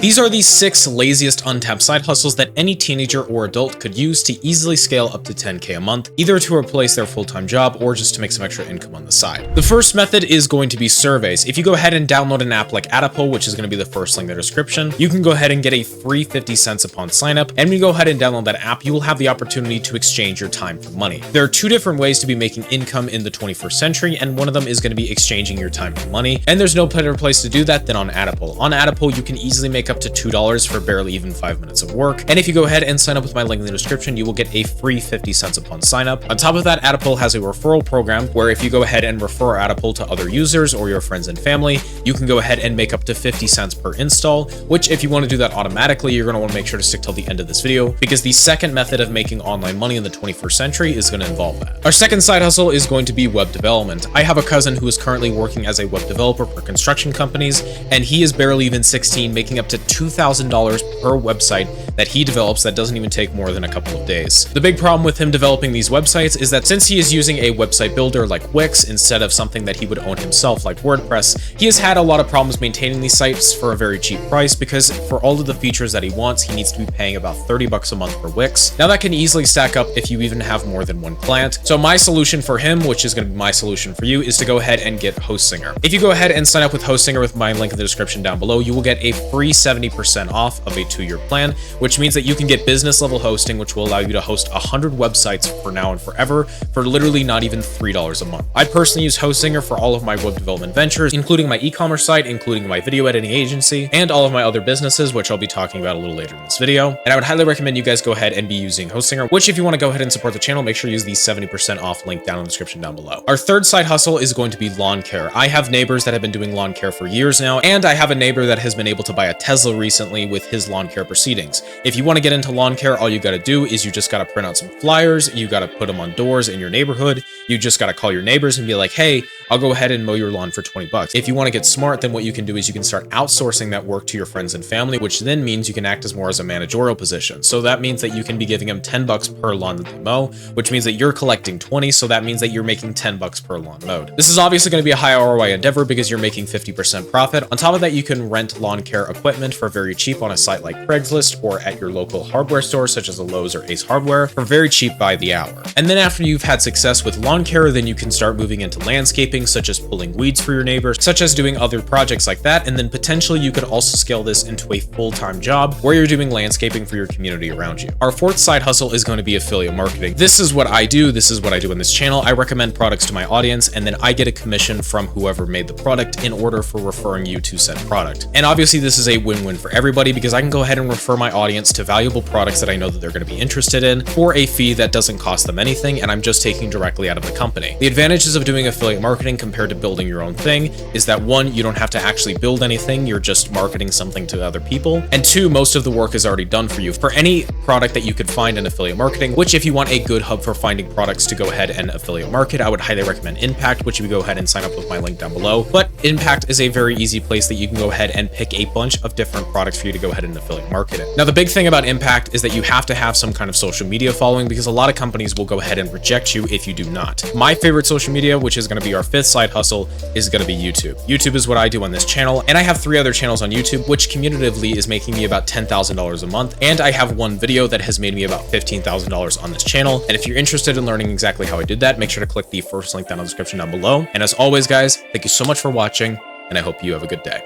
These are the 6 laziest untapped side hustles that any teenager or adult could use to easily scale up to 10K a month, either to replace their full-time job or just to make some extra income on the side. The first method is going to be surveys. If you go ahead and download an app like htttps, which is going to be the first link in the description, you can go ahead and get a free 50 cents upon sign up. And when you go ahead and download that app, you will have the opportunity to exchange your time for money. There are 2 different ways to be making income in the 21st century, and one of them is going to be exchanging your time for money. And there's no better place to do that than on htttps. On htttps, you can easily make up to $2 for barely even 5 minutes of work. And if you go ahead and sign up with my link in the description, you will get a free 50 cents upon sign up. On top of that, htttps has a referral program where if you go ahead and refer htttps to other users or your friends and family, you can go ahead and make up to 50 cents per install, which if you want to do that automatically, you're going to want to make sure to stick till the end of this video, because the second method of making online money in the 21st century is going to involve that. Our second side hustle is going to be web development. I have a cousin who is currently working as a web developer for construction companies, and he is barely even 16, making up to $2,000 per website that he develops that doesn't even take more than a couple of days. The big problem with him developing these websites is that since he is using a website builder like Wix instead of something that he would own himself like WordPress, he has had a lot of problems maintaining these sites for a very cheap price, because for all of the features that he wants, he needs to be paying about 30 bucks a month for Wix. Now that can easily stack up if you even have more than one client. So my solution for him, which is going to be my solution for you, is to go ahead and get Hostsinger. If you go ahead and sign up with Hostsinger with my link in the description down below, you will get a free 70% off of a 2-year plan, which means that you can get business level hosting, which will allow you to host 100 websites for now and forever for literally not even $3 a month. I personally use Hostsinger for all of my web development ventures, including my e-commerce site, including my video editing agency, and all of my other businesses, which I'll be talking about a little later in this video. And I would highly recommend you guys go ahead and be using Hostsinger, which if you want to go ahead and support the channel, make sure you use the 70% off link down in the description down below. Our third side hustle is going to be lawn care. I have neighbors that have been doing lawn care for years now, and I have a neighbor that has been able to buy a Tesla recently with his lawn care proceedings. If you want to get into lawn care, all you got to do is you just got to print out some flyers, you got to put them on doors in your neighborhood, you just got to call your neighbors and be like, hey, I'll go ahead and mow your lawn for 20 bucks. If you want to get smart, then what you can do is you can start outsourcing that work to your friends and family, which then means you can act as more as a managerial position. So that means that you can be giving them 10 bucks per lawn that they mow, which means that you're collecting 20. So that means that you're making 10 bucks per lawn mowed. This is obviously going to be a high ROI endeavor because you're making 50% profit. On top of that, you can rent lawn care equipment for very cheap on a site like Craigslist or at your local hardware store, such as a Lowe's or Ace Hardware, for very cheap by the hour. And then after you've had success with lawn care, then you can start moving into landscaping, such as pulling weeds for your neighbors, such as doing other projects like that. And then potentially you could also scale this into a full-time job where you're doing landscaping for your community around you. Our fourth side hustle is going to be affiliate marketing. This is what I do. This is what I do in this channel. I recommend products to my audience, and then I get a commission from whoever made the product in order for referring you to said product. And obviously this is a win-win for everybody, because I can go ahead and refer my audience to valuable products that I know that they're going to be interested in for a fee that doesn't cost them anything, and I'm just taking directly out of the company. The advantages of doing affiliate marketing compared to building your own thing is that 1, you don't have to actually build anything, you're just marketing something to other people, and 2, most of the work is already done for you. For any product that you could find in affiliate marketing, which if you want a good hub for finding products to go ahead and affiliate market, I would highly recommend Untapped, which you go ahead and sign up with my link down below. But Untapped is a very easy place that you can go ahead and pick a bunch of different products for you to go ahead and affiliate market it. Now, the big thing about Untapped is that you have to have some kind of social media following, because a lot of companies will go ahead and reject you if you do not. My favorite social media, which is going to be our 5th side hustle, is going to be YouTube. YouTube is what I do on this channel, and I have 3 other channels on YouTube, which cumulatively is making me about $10,000 a month, and I have 1 video that has made me about $15,000 on this channel. And if you're interested in learning exactly how I did that, make sure to click the first link down in the description down below. And as always, guys, thank you so much for watching, and I hope you have a good day.